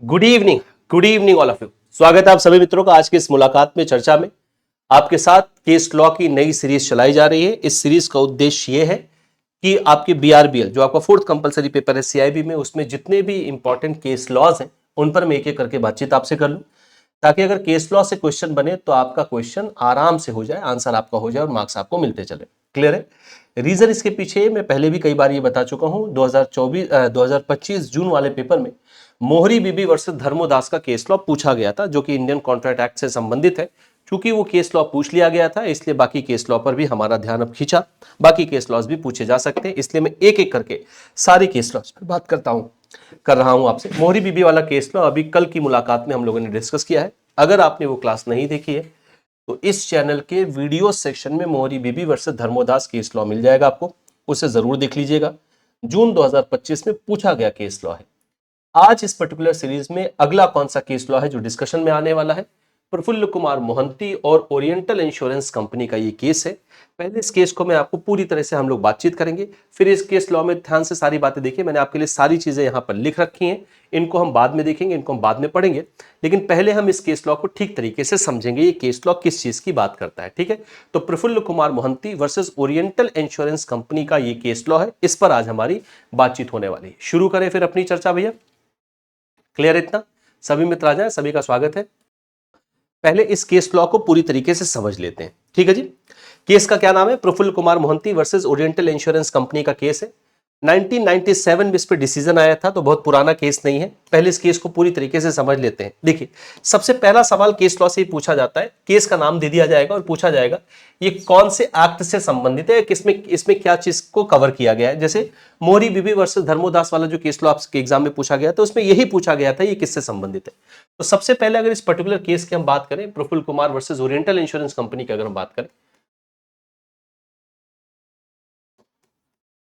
Good evening all of you. स्वागत है आप सभी मित्रों का आज की इस मुलाकात में, चर्चा में। आपके साथ केस लॉ की नई सीरीज चलाई जा रही है। इस सीरीज का उद्देश्य यह है कि आपके बीआरबीएल जो आपका फोर्थ कंपलसरी पेपर है सीआईबी में, उसमें जितने भी इंपॉर्टेंट केस लॉज हैं उन पर मैं एक एक करके बातचीत आपसे कर लूं, ताकि अगर केस लॉ से क्वेश्चन बने तो आपका क्वेश्चन आराम से हो जाए, आंसर आपका हो जाए और मार्क्स आपको मिलते चले। क्लियर है? रीजन इसके पीछे मैं पहले भी कई बार ये बता चुका हूं। 2025 जून वाले पेपर में मोहरी बीबी वर्सेस धर्मोदास का केस लॉ पूछा गया था, जो कि इंडियन कॉन्ट्रैक्ट एक्ट से संबंधित है। चूंकि वो केस लॉ पूछ लिया गया था, इसलिए बाकी केस लॉ पर भी हमारा ध्यान अब खींचा। बाकी केस लॉज भी पूछे जा सकते हैं, इसलिए मैं एक एक करके सारी केस लॉज पर बात कर रहा हूं आपसे। मोहरी बीबी वाला केस लॉ अभी कल की मुलाकात में हम लोगों ने डिस्कस किया है। अगर आपने वो क्लास नहीं देखी है तो इस चैनल के वीडियो सेक्शन में मोहरी बीबी वर्सेस धर्मोदास केस लॉ मिल जाएगा आपको, उसे जरूर देख लीजिएगा। जून 2025 में पूछा गया केस लॉ है। आज इस पर्टिकुलर सीरीज में अगला कौन सा केस लॉ है जो डिस्कशन में आने वाला है? प्रफुल्ल कुमार मोहंती और ओरिएंटल इंश्योरेंस कंपनी का ये केस है। पहले इस केस को मैं आपको पूरी तरह से हम लोग बातचीत करेंगे, फिर इस केस लॉ में ध्यान से सारी बातें देखिए। मैंने आपके लिए सारी चीजें यहां पर लिख रखी हैं, इनको हम बाद में देखेंगे, इनको हम बाद में पढ़ेंगे, लेकिन पहले हम इस केस लॉ को ठीक तरीके से समझेंगे। ये केस लॉ किस चीज की बात करता है, ठीक है? तो Praful Kumar Mohanty versus Oriental Insurance Company का ये केस लॉ है, इस पर आज हमारी बातचीत होने वाली है। शुरू करें फिर अपनी चर्चा भैया। क्लियर इतना? सभी मित्र आ जाए, सभी का स्वागत है। पहले इस केस लॉ को पूरी तरीके से समझ लेते हैं, ठीक है जी। केस का क्या नाम है? Praful Kumar Mohanty versus Oriental Insurance Company का केस है। 1997 में इस पे डिसीजन आया था, तो बहुत पुराना केस नहीं है। पहले इस केस को पूरी तरीके से समझ लेते हैं। देखिए, सबसे पहला सवाल केस लॉ से ही पूछा जाता है। केस का नाम दे दिया जाएगा और पूछा जाएगा ये कौन से एक्ट से संबंधित है, किसमें इसमें क्या चीज को कवर किया गया है। जैसे मोहरी बीबी वर्सेस धर्मोदास वाला जो केस लॉ आपके एग्जाम में पूछा गया था, उसमें यही पूछा गया था ये किससे संबंधित है। तो सबसे पहले अगर इस पर्टिकुलर केस की हम बात करें, Praful Kumar versus Oriental Insurance Company की अगर हम बात करें,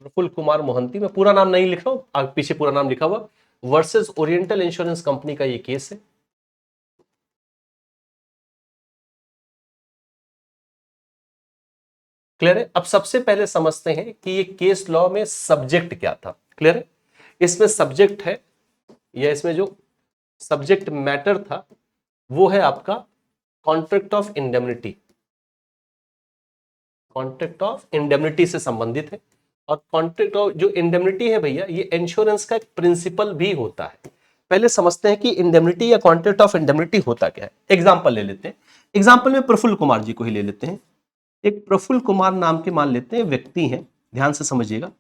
प्रफुल्ल कुमार मोहंती, मैं पूरा नाम नहीं लिख रहा हूं, पीछे पूरा नाम लिखा हुआ, वर्सेस ओरिएंटल इंश्योरेंस कंपनी का ये केस है। क्लियर है? अब सबसे पहले समझते हैं कि ये केस लॉ में सब्जेक्ट क्या था। क्लियर है? इसमें सब्जेक्ट है, या इसमें जो सब्जेक्ट मैटर था वो है आपका contract of indemnity. Contract of indemnity से संबंधित है। और कॉन्ट्रैक्ट ऑफ जो इंडेमनिटी है भैया, ये इंश्योरेंस का एक प्रिंसिपल भी होता है। पहले समझते हैं कि इंडेमनिटी या कॉन्ट्रैक्ट ऑफ इंडेमनिटी होता क्या है। एग्जांपल ले लेते हैं। एग्जांपल में प्रफुल्ल कुमार जी को ही ले लेते हैं। एक प्रफुल्ल कुमार नाम के मान लेते हैं व्यक्ति हैं, ध्यान से समझिएगा।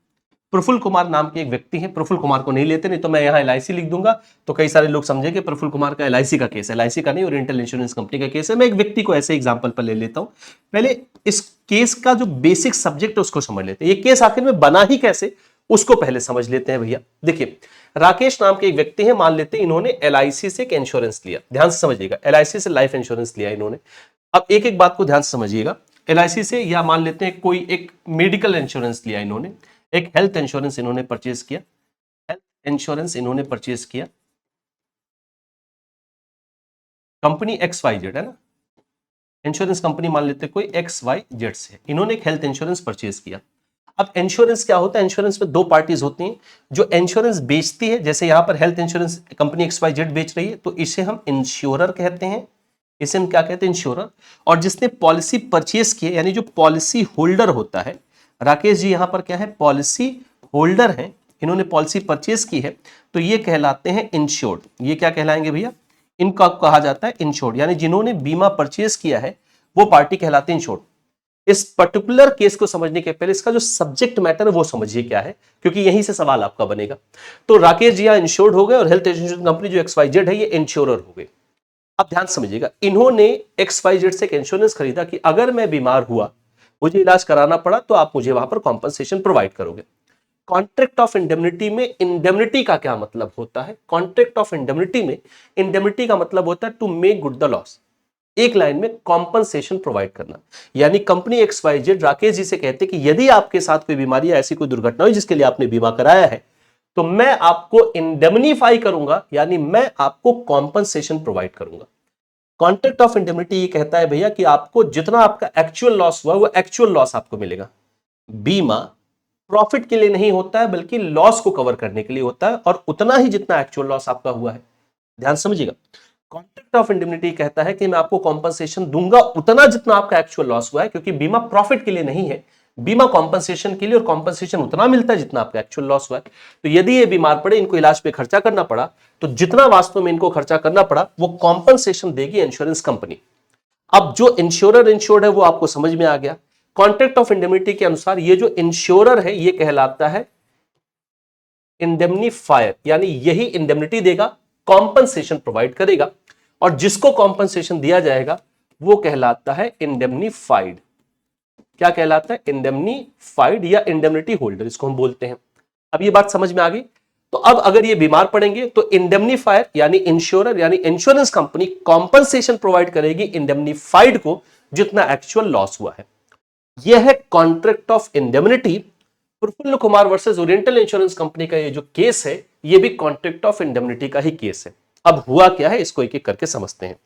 प्रफुल्ल कुमार नाम के एक व्यक्ति हैं। प्रफुल्ल कुमार को नहीं लेते, नहीं तो मैं यहाँ एलआईसी लिख दूंगा तो कई सारे लोग समझेंगे प्रफुल्ल कुमार का एलआईसी का केस है। एलआईसी का नहीं, ओरिएंटल इंश्योरेंस कंपनी का केस है। मैं एक व्यक्ति को ऐसे एग्जांपल पर ले लेता हूं। पहले इस केस का जो बेसिक सब्जेक्ट है उसको समझ लेते हैं। ये केस आखिर में बना ही कैसे, उसको पहले समझ लेते हैं भैया। देखिए, राकेश नाम के एक व्यक्ति हैं, मान लेते हैं इन्होंने एलआईसी से एक इंश्योरेंस लिया। ध्यान से समझिएगा, एलआईसी से लाइफ इंश्योरेंस लिया इन्होंने। अब एक एक बात को ध्यान से समझिएगा। एलआईसी से, या मान लेते हैं कोई एक मेडिकल इंश्योरेंस लिया इन्होंने, एक हेल्थ इंश्योरेंस इन्होंने परचेज किया। हेल्थ इंश्योरेंस इन्होंने परचेज किया, कंपनी एक्स वाई जेड है ना, इंश्योरेंस कंपनी मान लेते हैं कोई एक्स वाई जेड से, इन्होंने एक हेल्थ इंश्योरेंस परचेज किया। अब इंश्योरेंस क्या होता है? इंश्योरेंस में दो पार्टीज होती हैं। जो इंश्योरेंस बेचती है, जैसे यहां पर health insurance company X Y Z बेच रही है, तो इसे हम इंश्योरर कहते हैं। इसे हम क्या कहते हैं? इंश्योरर। और जिसने पॉलिसी परचेज की है, यानी जो पॉलिसी होल्डर होता है, राकेश जी यहां पर क्या है? पॉलिसी होल्डर है, इन्होंने पॉलिसी परचेज की है, तो ये कहलाते हैं इंश्योर्ड। ये क्या कहलाएंगे भैया? इनका कहा जाता है इंश्योर्ड, यानी जिन्होंने बीमा परचेज किया है वो पार्टी कहलाते हैं इंश्योर्ड। इस पर्टिकुलर केस को समझने के पहले इसका जो सब्जेक्ट मैटर है वो समझिए क्या है, क्योंकि यहीं से सवाल आपका बनेगा। तो राकेश जी यहां इंश्योर्ड हो गए और हेल्थ इंश्योरेंस कंपनी जो एक्स वाई जेड है ये इंश्योरर हो गए। अब ध्यान समझिएगा, इन्होंने एक्स वाई जेड से एक इंश्योरेंस खरीदा कि अगर मैं बीमार हुआ, मुझे इलाज कराना पड़ा, तो आप मुझे वहां पर कॉम्पनसेशन प्रोवाइड करोगे। कॉन्ट्रैक्ट ऑफ इंडेमनिटी में इंडेमनिटी का क्या मतलब होता है? कॉन्ट्रैक्ट ऑफ इंडेमनिटी में इंडेमनिटी का मतलब होता है to make good the loss. एक लाइन में कॉम्पनसेशन प्रोवाइड करना। यानी company X Y Z Rakesh ji से कहते कि यदि आपके साथ कोई बीमारी या ऐसी कोई दुर्घटना हुई जिसके लिए आपने बीमा कराया है, तो मैं आपको इंडेमनीफाई करूंगा, यानी मैं आपको कॉम्पनसेशन प्रोवाइड करूंगा। कॉन्ट्रैक्ट ऑफ इंडेमनिटी ये कहता है भैया कि आपको जितना आपका एक्चुअल लॉस हुआ वो एक्चुअल लॉस आपको मिलेगा। बीमा प्रॉफिट के लिए नहीं होता है, बल्कि लॉस को कवर करने के लिए होता है, और उतना ही जितना एक्चुअल लॉस आपका हुआ है। ध्यान समझिएगा, कॉन्ट्रैक्ट ऑफ इंडेमनिटी कहता है कि मैं आपको कॉम्पनसेशन दूंगा उतना जितना आपका एक्चुअल लॉस हुआ है, क्योंकि बीमा प्रॉफिट के लिए नहीं है, बीमा कॉम्पनसेशन के लिए, और कॉम्पनसेशन उतना मिलता है जितना आपका एक्चुअल लॉस हुआ है। तो यदि ये बीमार पड़े, इनको इलाज पे खर्चा करना पड़ा, तो जितना वास्तव में इनको खर्चा करना पड़ा वो कॉम्पनसेशन देगी इंश्योरेंस कंपनी। अब जो इंश्योरर इंश्योर्ड है वो आपको समझ में आ गया। कॉन्ट्रैक्ट ऑफ इंडेमनिटी के अनुसार ये जो इंश्योरर है ये कहलाता है इंडेमनीफायर, यानी यही इंडेमनिटी देगा, कॉम्पनसेशन प्रोवाइड करेगा, और जिसको कॉम्पनसेशन दिया जाएगा वो कहलाता है इंडेमनीफाइड। क्या कहलाता है? इंडेमनीफाइड या इंडेमनिटी होल्डर, इसको हम बोलते हैं। अब ये बात समझ में आ गई। तो अब अगर ये बीमार पड़ेंगे तो इंडेमनीफायर यानी इंश्योरर यानी इंश्योरेंस कंपनी कॉम्पनसेशन प्रोवाइड करेगी इंडेमनीफाइड को जितना एक्चुअल लॉस हुआ है। यह है contract of indemnity. Praful Kumar versus Oriental Insurance Company का ये जो केस है ये भी कॉन्ट्रैक्ट ऑफ इंडेमनिटी का ही केस है। अब हुआ क्या है इसको एक एक करके समझते हैं।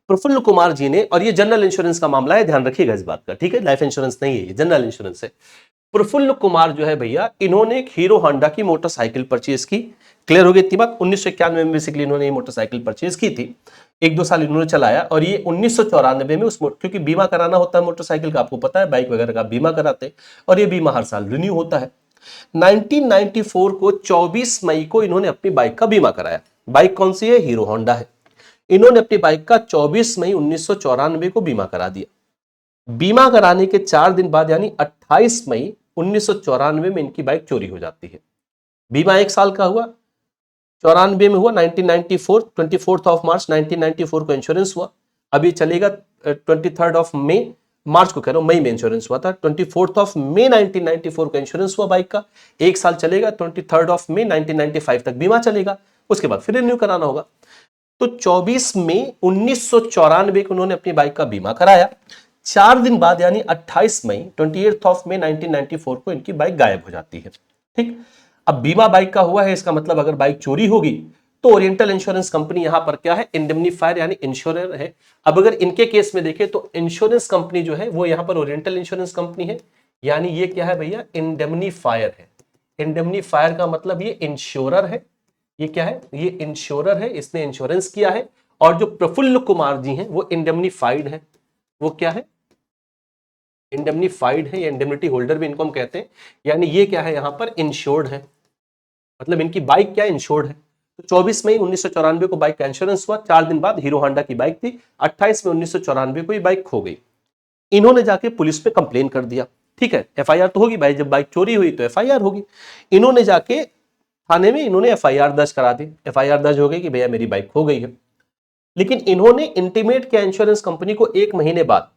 प्रफुल्ल कुमार जी ने, और ये जनरल इंश्योरेंस का मामला है, ध्यान रखिएगा इस बात का, ठीक है, लाइफ इंश्योरेंस नहीं है, ये जनरल इंश्योरेंस है। प्रफुल्ल कुमार जो है भैया, इन्होंने एक हीरो होंडा की मोटरसाइकिल परचेज की। क्लियर हो गई इतनी बात? 1991 में बेसिकली इन्होंने ये मोटरसाइकिल परचेज की थी, एक दो साल इन्होंने चलाया, और ये 1994 में उस, क्योंकि बीमा कराना होता है मोटरसाइकिल का, आपको पता है, बाइक वगैरह का बीमा कराते, और ये बीमा हर साल रिन्यू होता है। 1994 को 24 मई को इन्होंने अपनी बाइक का बीमा कराया। बाइक कौन सी है? हीरो होंडा है। इन्होंने अपनी बाइक का 24 मई 1994 को बीमा करा दिया। बीमा कराने के 4 दिन बाद यानी 28 मई 1994 में इनकी बाइक चोरी हो जाती है। बीमा 1 साल का हुआ, 94 में हुआ, 1994 24 ऑफ मार्च 1994 को इंश्योरेंस हुआ। अभी चलेगा 23 ऑफ मई, मार्च को कह रहा हूं, मई में इंश्योरेंस हुआ था। 24 ऑफ मई 1994 को इंश्योरेंस हुआ बाइक का, 1 साल चलेगा, 23 ऑफ मई 1995 तक बीमा चलेगा, उसके बाद फिर रिन्यू कराना होगा। तो 24 मई 1994 को उन्होंने अपनी बाइक का बीमा कराया। 4 दिन बाद यानी 28 मई 28 ऑफ मई 1994 को इनकी बाइक गायब हो जाती है। ठीक, अब बीमा बाइक का हुआ है, इसका मतलब अगर बाइक चोरी होगी तो ओरिएंटल इंश्योरेंस कंपनी यहां पर क्या है? इंडेमनीफायर यानी इंश्योरर है। अब अगर इनके केस में देखें तो इंश्योरेंस कंपनी जो है वो यहां पर ओरिएंटल इंश्योरेंस कंपनी है, यानी ये क्या है भैया? इंडेमनीफायर है। इंडेमनीफायर का मतलब ये इंश्योरर है। ये क्या है? ये इंश्योरर है, इसने इंश्योरेंस किया है। और जो प्रफुल्ल कुमार जी हैं वो इंडेमनीफाइड है। वो क्या है? इंडेमनीफाइड है, या इंडेमनिटी होल्डर भी इनको हम कहते हैं। यानी ये क्या है? यहां पर इंश्योर्ड है, मतलब इनकी बाइक क्या? इंश्योर्ड है। तो 24 मई 1994 को बाइक का इंश्योरेंस हुआ। 4 दिन बाद हीरो होंडा की बाइक थी, 28 मई 1994 को ये बाइक खो गई। इन्होंने जाके पुलिस पे कंप्लेन कर दिया। ठीक है, एफआईआर तो होगी भाई, जब बाइक चोरी हुई तो एफआईआर होगी। इन्होंने जाके थाने में इन्होंने एफआईआर दर्ज करा दी। एफआईआर दर्ज हो गई कि भैया मेरी बाइक खो गई है। लेकिन इन्होंने इंटीमेट किया इंश्योरेंस कंपनी को 1 महीने बाद,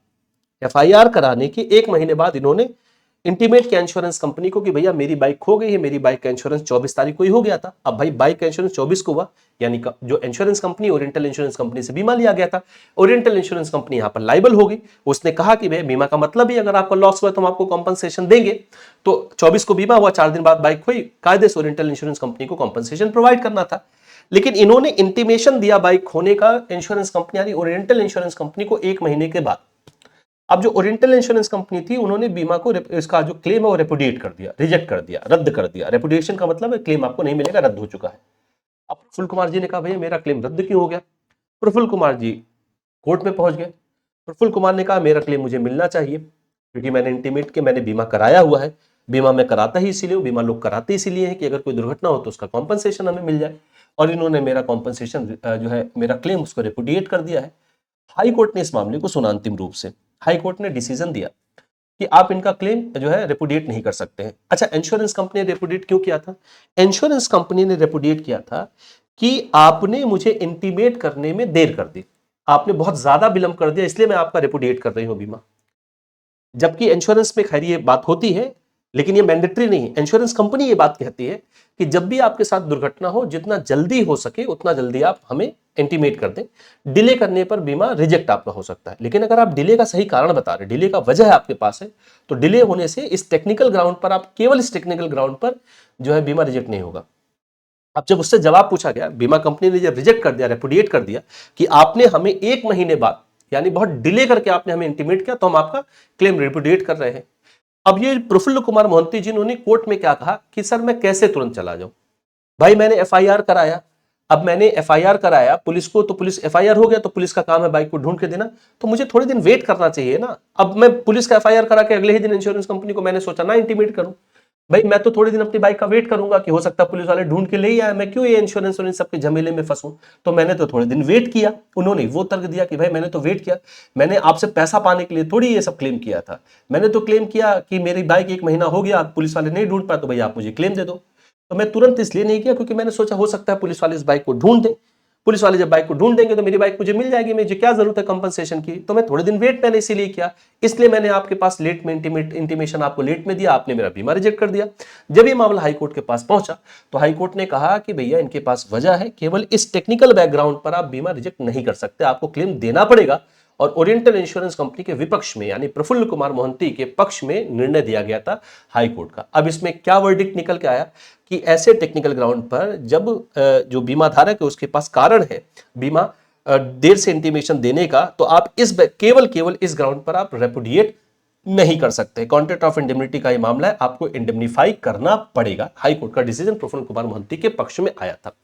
एफआईआर कराने के 1 महीने बाद इन्होंने इंटीमेट किया इंश्योरेंस कंपनी को कि भैया मेरी बाइक खो गई है, मेरी बाइक का इंश्योरेंस 24 तारीख को ही हो गया था। अब भाई बाइक का इंश्योरेंस 24 को हुआ, यानी जो insurance company oriental Insurance company से बीमा लिया गया था, ओरिएंटल इंश्योरेंस कंपनी यहां पर लाइबल हो गई। उसने कहा कि भैया बीमा का मतलब ही अगर आपका लॉस हुआ तो हम आपको कॉम्पनसेशन देंगे। तो 24 को बीमा हुआ, 4 दिन बाद बाइक हुई, कायदे से ओरिएंटल इंश्योरेंस कंपनी को कॉम्पनसेशन प्रोवाइड करना था। लेकिन इन्होंने इंटीमेशन दिया बाइक खोने का इंश्योरेंस कंपनी यानी ओरिएंटल इंश्योरेंस कंपनी को 1 महीने के बाद। अब जो ओरिएंटल इंश्योरेंस कंपनी थी उन्होंने बीमा को, इसका जो क्लेम है वो रेपुडिएट कर दिया, रिजेक्ट कर दिया, रद्द कर दिया। रेपुडिएशन का मतलब है क्लेम आपको नहीं मिलेगा, रद्द हो चुका है। अब प्रफुल्ल कुमार जी ने कहा भैया मेरा क्लेम रद्द क्यों हो गया? प्रफुल्ल कुमार जी कोर्ट में पहुंच गए। प्रफुल्ल कुमार ने कहा मेरा क्लेम मुझे मिलना चाहिए, क्योंकि मैंने इंटीमेट के मैंने बीमा कराया हुआ है। बीमा मैं कराता ही इसीलिए, बीमा लोग कराते इसीलिए है कि अगर कोई दुर्घटना हो तो उसका कॉम्पनसेशन हमें मिल जाए। और इन्होंने मेरा कॉम्पनसेशन जो है, मेरा क्लेम, उसको रेपुडिएट कर दिया है। हाई कोर्ट ने इस मामले को सुना अंतिम रूप से। हाई कोर्ट ने डिसीजन दिया कि आप इनका क्लेम जो है रेपुडिएट नहीं कर सकते हैं। अच्छा, इंश्योरेंस कंपनी ने रेपुडिएट क्यों किया था? इंश्योरेंस कंपनी ने रेपुडिएट किया था कि आपने मुझे इंटीमेट करने में देर कर दी, आपने बहुत ज्यादा विलंब कर दिया, इसलिए मैं आपका रेपुडिएट कर रही हूं बीमा। जबकि इंश्योरेंस में खैर ये बात होती है, लेकिन ये मैंडेटरी नहीं है। इंश्योरेंस कंपनी ये बात कहती है कि जब भी आपके साथ दुर्घटना हो, जितना जल्दी हो सके उतना जल्दी आप हमें इंटीमेट कर दें। डिले करने पर बीमा रिजेक्ट आपका हो सकता है। लेकिन अगर आप डिले का सही कारण बता रहे, डिले का वजह है आपके पास है, तो डिले होने से इस टेक्निकल ग्राउंड पर, आप केवल इस टेक्निकल ग्राउंड पर जो है बीमा रिजेक्ट नहीं होगा। अब जब उससे जवाब पूछा गया, बीमा कंपनी ने जब रिजेक्ट कर दिया, रेपुडिएट कर दिया कि आपने हमें 1 महीने बाद, यानी बहुत डिले करके आपने हमें इंटीमेट किया, तो हम आपका क्लेम रेपुडिएट कर रहे हैं। अब ये प्रफुल्ल कुमार मोहंती जी, उन्होंने कोर्ट में क्या कहा कि सर मैं कैसे तुरंत चला जाऊं? भाई मैंने एफआईआर कराया, अब मैंने एफआईआर कराया पुलिस को, तो पुलिस एफआईआर हो गया, तो पुलिस का काम है बाइक को ढूंढ के देना, तो मुझे थोड़े दिन वेट करना चाहिए ना। अब मैं पुलिस का एफआईआर करा के अगले ही दिन इंश्योरेंस कंपनी को मैंने सोचा ना इंटीमेट करूं, भाई मैं तो थोड़े दिन अपनी बाइक का वेट करूंगा कि हो सकता है पुलिस वाले ढूंढ के ले ही आए, मैं क्यों ये इंश्योरेंस और इन सबके झमेले में फंसूं। तो मैंने तो थोड़े दिन वेट किया। उन्होंने वो तर्क दिया कि भाई मैंने तो वेट किया, मैंने आपसे पैसा पाने के लिए थोड़ी ये सब क्लेम किया था, मैंने तो क्लेम किया कि मेरी बाइक 1 महीना हो गया, पुलिस वाले नहीं ढूंढ पाए, तो भाई आप मुझे क्लेम दे दो। तो मैं तुरंत इसलिए नहीं किया क्योंकि मैंने सोचा हो सकता है पुलिस वाले इस बाइक को ढूंढ दें, पुलिस वाले जब बाइक को ढूंढ देंगे तो मेरी बाइक मुझे मिल जाएगी, मुझे क्या जरूरत है कंपनसेशन की। तो मैं थोड़े दिन वेट मैंने इसीलिए किया, इसलिए मैंने आपके पास लेट में इंटीमेशन आपको लेट में दिया, आपने मेरा बीमा रिजेक्ट कर दिया। जब ये मामला हाईकोर्ट के पास पहुंचा तो हाईकोर्ट ने कहा कि भैया इनके पास वजह है, केवल इस टेक्निकल बैकग्राउंड पर आप बीमा रिजेक्ट नहीं कर सकते, आपको क्लेम देना पड़ेगा। और ओरिएंटल इंश्योरेंस कंपनी के विपक्ष में यानी प्रफुल्ल कुमार मोहंती के पक्ष में निर्णय दिया गया था हाईकोर्ट का। अब इसमें क्या वर्डिक्ट निकल के आया कि ऐसे टेक्निकल ग्राउंड पर जब जो बीमा धारक है उसके पास कारण है बीमा देर से इंटीमेशन देने का, तो आप इस केवल इस ग्राउंड पर आप रेपुडिएट नहीं कर सकते। कॉन्ट्रैक्ट ऑफ इंडेमनिटी का ये मामला है, आपको इंडेमनीफाई करना पड़ेगा। हाईकोर्ट का डिसीजन प्रफुल्ल कुमार मोहंती के पक्ष में आया था।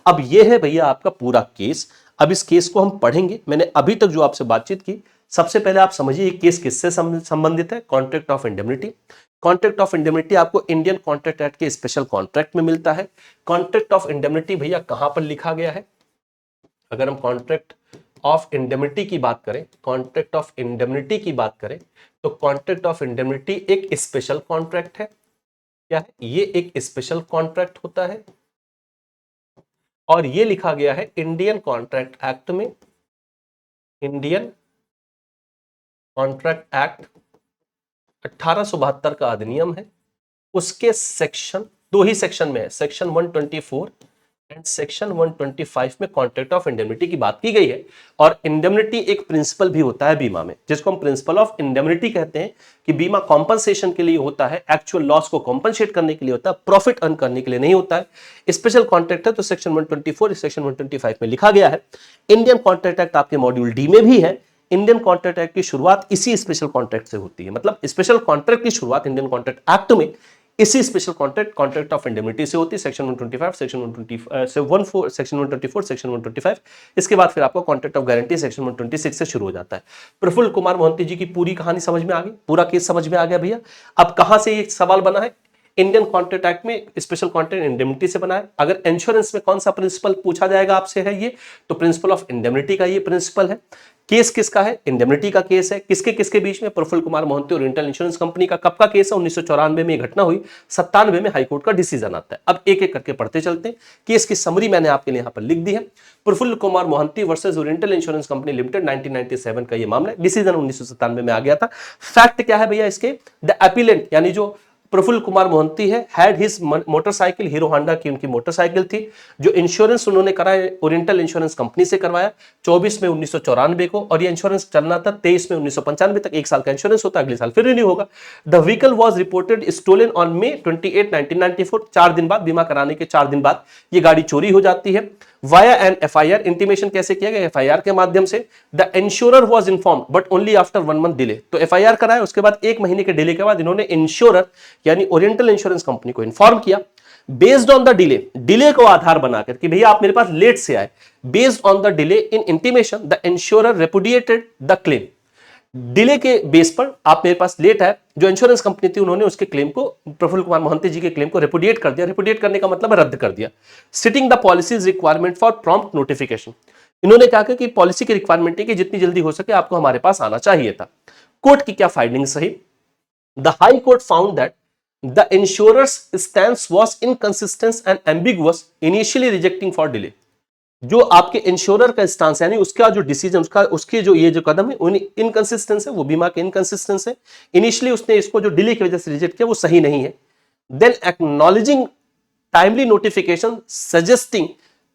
अब ये है भैया आपका पूरा केस। अब इस केस को हम पढ़ेंगे। मैंने अभी तक जो आपसे बातचीत की, सबसे पहले आप समझिए ये केस किससे संबंधित है। Contract of indemnity. Contract of indemnity आपको इंडियन कॉन्ट्रैक्ट एक्ट के स्पेशल कॉन्ट्रैक्ट में मिलता है। कॉन्ट्रैक्ट ऑफ इंडेमनिटी भैया कहां पर लिखा गया है? अगर हम कॉन्ट्रैक्ट ऑफ इंडेमनिटी की बात करें, कॉन्ट्रैक्ट ऑफ इंडेमनिटी की बात करें, तो कॉन्ट्रैक्ट ऑफ इंडेमनिटी एक स्पेशल कॉन्ट्रैक्ट है। क्या है ये? एक स्पेशल कॉन्ट्रैक्ट होता है और ये लिखा गया है इंडियन कॉन्ट्रैक्ट एक्ट में। इंडियन कॉन्ट्रैक्ट एक्ट 1872 का अधिनियम है, उसके सेक्शन, दो ही सेक्शन में है, सेक्शन 124 एंड सेक्शन 125 में कॉन्ट्रैक्ट ऑफ इंडेमनिटी की बात की गई है। और इंडेमनिटी एक प्रिंसिपल भी होता है बीमा में, जिसको हम प्रिंसिपल ऑफ इंडेमनिटी कहते हैं, कि बीमा कॉम्पनसेशन के लिए होता है, एक्चुअल लॉस को कॉम्पनसेट करने के लिए होता है, प्रॉफिट अर्न करने के लिए नहीं होता है। स्पेशल कॉन्ट्रैक्ट है तो सेक्शन 124 सेक्शन 125 में लिखा गया है। इंडियन कॉन्ट्रैक्ट एक्ट आपके मॉड्यूल डी में भी है। इंडियन कॉन्ट्रैक्ट एक्ट की शुरुआत इसी स्पेशल कॉन्ट्रैक्ट से होती है, मतलब स्पेशल कॉन्ट्रैक्ट की शुरुआत इंडियन कॉन्ट्रैक्ट एक्ट में इसी स्पेशल कॉन्ट्रैक्ट ऑफ इंडेमनिटी से होती है। Section 125, section 124, section 124, section 125। इसके बाद फिर आपको कॉन्ट्रैक्ट ऑफ गारंटी सेक्शन 126 से शुरू हो जाता है। प्रफुल्ल कुमार मोहंती जी की पूरी कहानी समझ में आ गई, पूरा केस समझ में आ गया भैया। अब कहां से ये सवाल बना है? इंडियन कॉन्ट्रैक्ट एक्ट में स्पेशल कॉन्ट्रैक्ट इंडेमनिटी से बना है। अगर इंश्योरेंस में कौन सा प्रिंसिपल पूछा जाएगा आपसे है ये, तो प्रिंसिपल ऑफ इंडेमनिटी का ये प्रिंसिपल है। केस किसका है? इंडेमनिटी का केस है। किसके किसके बीच में? प्रफुल्ल कुमार मोहंती और ओरिएंटल इंश्योरेंस कंपनी का। कब का केस है? 1994 में घटना हुई, 97 में हाईकोर्ट का डिसीजन आता है। अब एक एक करके पढ़ते चलते हैं। केस की समरी मैंने आपके लिए यहां पर लिख दी है। Praful Kumar Mohanty versus Oriental Insurance Company Limited 1997 का ये मामला है। डिसीजन 1997 में आ गया था। फैक्ट क्या है भैया इसके? द अपीलेंट यानी जो प्रफुल्ल कुमार मोहंती है, had his motorcycle, hero Honda की उनकी मोटरसाइकिल थी, जो इंश्योरेंस उन्होंने कराया ओरिएंटल इंश्योरेंस कंपनी से करवाया 24 में 1994 को, और ये इंश्योरेंस चलना था 23 में 1995 तक। 1 साल का इंश्योरेंस होता है, अगले साल फिर रिन्यू होगा। The vehicle was reported stolen on May 28, 1994। 4 दिन बाद, बीमा कराने के 4 दिन बाद ये गाड़ी चोरी हो जाती है। वाया एन एफआईआर, इंटीमेशन कैसे किया गया? एफआईआर के माध्यम से। The insurer was informed but only after 1 month delay. तो एफआईआर कराया, उसके बाद 1 महीने के डिले के बाद इन्होंने इंश्योरर यानी ओरिएंटल इंश्योरेंस कंपनी को इन्फॉर्म किया। बेस्ड ऑन द डिले को आधार बनाकर कि भैया आप मेरे पास लेट से आए, based on the delay in intimation the insurer repudiated the claim. Delay के बेस पर आप मेरे पास लेट है, जो इंश्योरेंस कंपनी थी उन्होंने उसके क्लेम को, प्रफुल्ल कुमार मोहंती जी के क्लेम को रेपुडिएट कर दिया। रेपुडिएट करने का मतलब रद्द कर दिया। Sitting the policies requirement for prompt notification. इन्होंने क्या कहा कि पॉलिसी की रिक्वायरमेंट है कि जितनी जल्दी हो सके आपको हमारे पास आना चाहिए था। कोर्ट की क्या फाइंडिंग सही? The high court found that the insurers stance was inconsistent and ambiguous, initially rejecting for delay. जो आपके इंश्योरर का स्टांस यानी उसका जो डिसीजन, उसके जो ये जो कदम है इनकंसिस्टेंस है, वो बीमा के इनकंसिस्टेंस है। इनिशियली उसने इसको जो डिले की वजह से रिजेक्ट किया वो सही नहीं है। Then acknowledging timely notification suggesting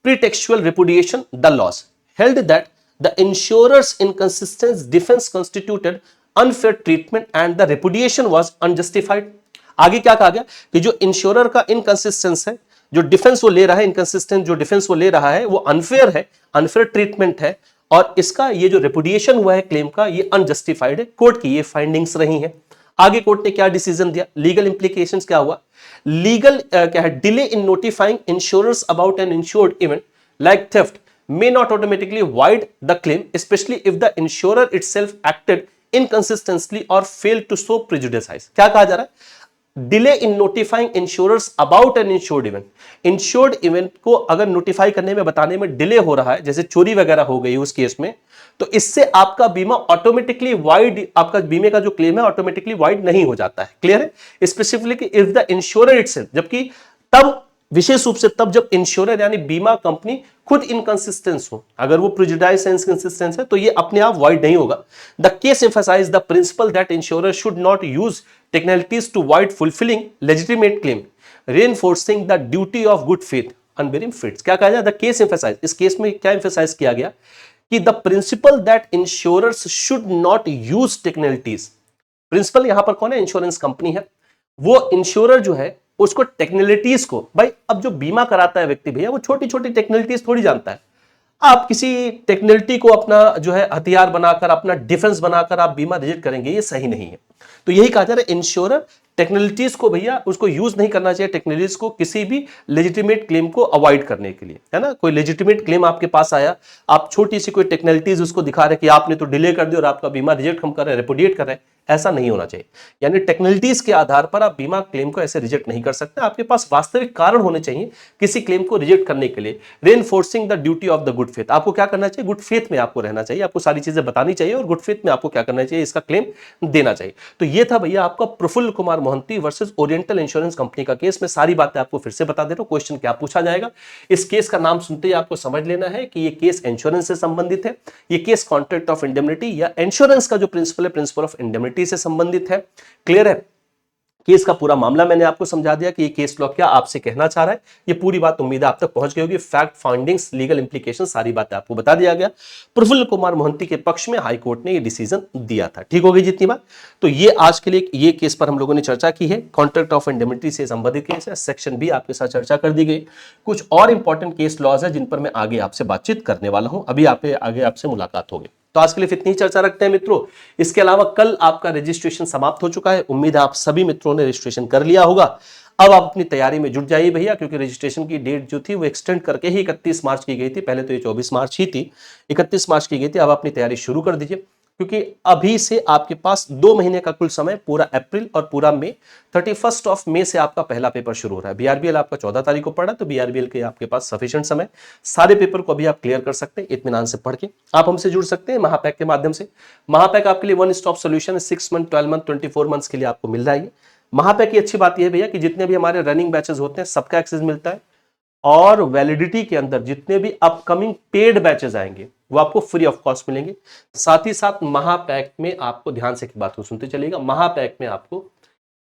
pretextual repudiation the loss, held that the insurer's inconsistent defence constituted unfair treatment and the repudiation was unjustified. आगे क्या कहा गया कि जो इंश्योरर का इनकंसिस्टेंस है, जो डिफेंस वो ले रहा है, इनकंसिस्टेंट जो डिफेंस वो ले रहा है वो अनफेयर है, अनफेयर ट्रीटमेंट है, और इसका ये जो रेपुडिएशन हुआ है क्लेम का ये अनजस्टिफाइड है। कोर्ट की ये फाइंडिंग्स रही हैं। आगे कोर्ट ने क्या डिसीजन दिया? लीगल इंप्लीकेशंस क्या हुआ? लीगल क्या है? Delay in notifying insurers about an insured event like theft may not automatically void the claim, especially if the insurer itself acted inconsistently or failed to show prejudice. क्या कहा जा रहा है? Delay in notifying insurers about an insured event, insured event को अगर notify करने में बताने में डिले हो रहा है, जैसे चोरी वगैरह हो गई उस केस में, तो इससे आपका बीमा ऑटोमेटिकली वाइड, आपका बीमे का जो क्लेम है ऑटोमेटिकली वाइड नहीं हो जाता है। क्लियर है? Specifically if the insurer itself, जबकि तब विशेष रूप से तब जब इंश्योरर यानी बीमा कंपनी खुद इनकंसिस्टेंस हो, अगर वो प्रेजुडिस इनकंसिस्टेंस है तो ये अपने आप वाइड नहीं होगा। The case emphasise the principle that insurer should not use technicalities to void fulfilling legitimate claim, reinforcing the duty of good faith unwavering fits. क्या कहा जाए? द केस एम्फसाइज, इस केस में क्या एम्फसाइज किया गया कि the principle that insurers should not use technicalities. Principle यहां पर कौन है? इंश्योरेंस कंपनी है। वो इंश्योरर जो है उसको टेक्निकलिटीज को, भाई अब जो बीमा कराता है व्यक्ति भैया वो छोटी छोटी टेक्निकलिटीज थोड़ी जानता है। आप किसी टेक्निकलिटी को अपना जो है हथियार बनाकर, अपना डिफेंस बनाकर आप बीमा रिजेक्ट करेंगे, ये सही नहीं है। तो यही कहा जा रहा है इंश्योरर टेक्निकलिटीज को भैया उसको यूज नहीं करना चाहिए, टेक्निकलिटीज को किसी भी लेजिटिमेट क्लेम को अवॉइड करने के लिए, है ना। कोई लेजिटिमेट क्लेम आपके पास आया, आप छोटी सी कोई टेक्निकलिटीज उसको दिखा रहे कि आपने तो डिले कर दिया और आपका बीमा रिजेक्ट हम कर रहे हैं, रेपुडिएट कर रहे हैं, ऐसा नहीं होना चाहिए। यानी टेक्निकलिटीज के आधार पर आप बीमा क्लेम को ऐसे रिजेक्ट नहीं कर सकते। आपके पास वास्तविक कारण होने चाहिए किसी क्लेम को रिजेक्ट करने के लिए। Reinforcing the duty of the good faith, आपको क्या करना चाहिए? गुड फेथ में आपको रहना चाहिए, आपको सारी चीजें बतानी चाहिए और गुड फेथ में आपको क्या करना चाहिए? इसका क्लेम देना चाहिए। तो ये था भैया आपका Praful Kumar Mohanty versus Oriental Insurance Company का केस। में सारी बातें आपको फिर से बता दे रहा हूं, क्वेश्चन क्या पूछा जाएगा। इस केस का नाम सुनते ही आपको समझ लेना है कि ये केस इंश्योरेंस से संबंधित है, ये केस कॉन्ट्रैक्ट ऑफ इंडेमनिटी या इंश्योरेंस का जो प्रिंसिपल है प्रिंसिपल ऑफ इंडेमनिटी से संबंधित है। क्लियर है? केस का पूरा मामला मैंने आपको समझा दिया कि ये केस लॉ क्या आपसे कहना चाह रहा है। ये पूरी बात उम्मीद है आप तक पहुंच गई होगी। फैक्ट, फाइंडिंग्स, लीगल इंप्लीकेशन, सारी बातें आपको बता दिया गया। प्रफुल्ल कुमार मोहंती के पक्ष में हाई कोर्ट ने ये डिसीजन दिया था। ठीक हो गई जितनी बात। तो ये आज के लिए ये केस पर हम लोगों ने चर्चा की है। कॉन्ट्रैक्ट ऑफ इंडेमनिटी से संबंधित केस है, सेक्शन बी आपके साथ चर्चा कर दी गई। कुछ और इंपॉर्टेंट केस लॉज है जिन पर मैं आगे आपसे बातचीत करने वाला हूं। अभी आगे आपसे मुलाकात होगी। तो आज के लिए इतनी चर्चा रखते हैं मित्रों। इसके अलावा कल आपका रजिस्ट्रेशन समाप्त हो चुका है। उम्मीद है आप सभी मित्रों ने रजिस्ट्रेशन कर लिया होगा। अब आप अपनी तैयारी में जुट जाइए भैया, क्योंकि रजिस्ट्रेशन की डेट जो थी वो एक्सटेंड करके ही 31 मार्च की गई थी। पहले तो ये 24 मार्च ही थी, 31 मार्च की गई थी। अब अपनी तैयारी शुरू कर दीजिए, क्योंकि अभी से आपके पास 2 महीने का कुल समय, पूरा अप्रैल और पूरा मई। 31 ऑफ मई से आपका पहला पेपर शुरू हो रहा है। बीआरबीएल आपका 14 तारीख को पढ़ा, तो बीआरबीएल के आपके पास सफिशिएंट समय, सारे पेपर को अभी आप क्लियर कर सकते हैं इत्मीनान से पढ़ के। आप हमसे जुड़ सकते हैं महापैक के माध्यम से। महापैक आपके लिए one stop solution 6 month, 12 month, 24 months के लिए आपको मिल रहा है। महापैक की अच्छी बात यह भैया कि जितने भी हमारे रनिंग बैचेस होते हैं सबका एक्सेस मिलता है, और वैलिडिटी के अंदर जितने भी अपकमिंग पेड बैचेस आएंगे वो आपको फ्री ऑफ कॉस्ट मिलेंगे। साथ ही साथ महापैक में आपको, ध्यान से की बात को सुनते चलिएगा, महापैक में आपको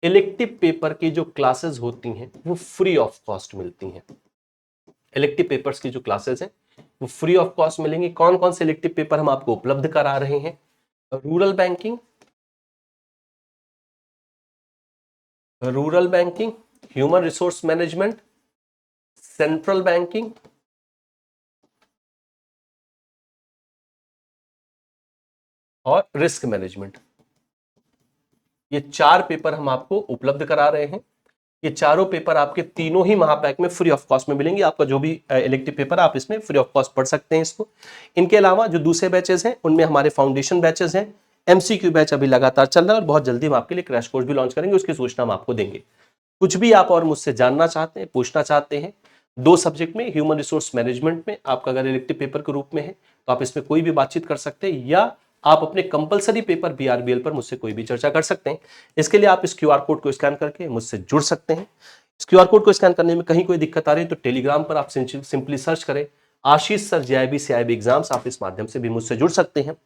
इलेक्टिव पेपर की जो क्लासेस होती हैं वो फ्री ऑफ कॉस्ट मिलती हैं। इलेक्टिव पेपर्स की जो क्लासेस हैं वो फ्री ऑफ कॉस्ट मिलेंगे। कौन कौन से इलेक्टिव पेपर हम आपको उपलब्ध करा रहे हैं? Rural banking, human resource management, central banking और रिस्क मैनेजमेंट। ये 4 पेपर हम आपको उपलब्ध करा रहे हैं। ये चारों पेपर आपके तीनों ही महापैक में फ्री ऑफ कॉस्ट में मिलेंगे। आपका जो भी इलेक्टिव पेपर आप इसमें फ्री ऑफ कॉस्ट पढ़ सकते हैं इसको। इनके अलावा जो दूसरे बैचेस हैं उनमें हमारे फाउंडेशन बैचेस हैं, एमसीक्यू बैच अभी लगातार चल रहा है और बहुत जल्दी हम आपके लिए क्रैश कोर्स भी लॉन्च करेंगे, उसकी सूचना हम आपको देंगे। कुछ भी आप और मुझसे जानना चाहते हैं, पूछना चाहते हैं, 2 सब्जेक्ट में, ह्यूमन रिसोर्स मैनेजमेंट में आपका अगर इलेक्टिव पेपर के रूप में है तो आप इसमें कोई भी बातचीत कर सकते हैं, या आप अपने कंपलसरी पेपर बीआरबीएल पर मुझसे कोई भी चर्चा कर सकते हैं। इसके लिए आप इस क्यूआर कोड को स्कैन करके मुझसे जुड़ सकते हैं। इस क्यूआर कोड को स्कैन करने में कहीं कोई दिक्कत आ रही है तो टेलीग्राम पर आप सिंपली सर्च करें आशीष सर जेआईबी सीआईबी एग्जाम्स, आप इस माध्यम से भी मुझसे जुड़ सकते हैं।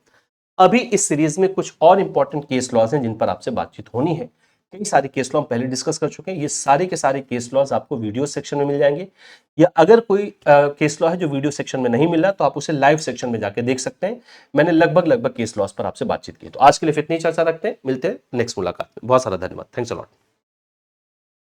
अभी इस सीरीज में कुछ और इंपॉर्टेंट केस लॉज हैं जिन पर आपसे बातचीत होनी है। कई सारे केस लॉ हम पहले डिस्कस कर चुके हैं, ये सारे के सारे केस लॉज आपको वीडियो सेक्शन में मिल जाएंगे, या अगर कोई केस लॉ है जो वीडियो सेक्शन में नहीं मिल रहा तो आप उसे लाइव सेक्शन में जाके देख सकते हैं। मैंने लगभग केस लॉज पर आपसे बातचीत की। तो आज के लिए इतनी चर्चा रखते हैं, मिलते हैं नेक्स्ट मुलाकात में। बहुत सारा धन्यवाद, थैंक्स अ लॉट।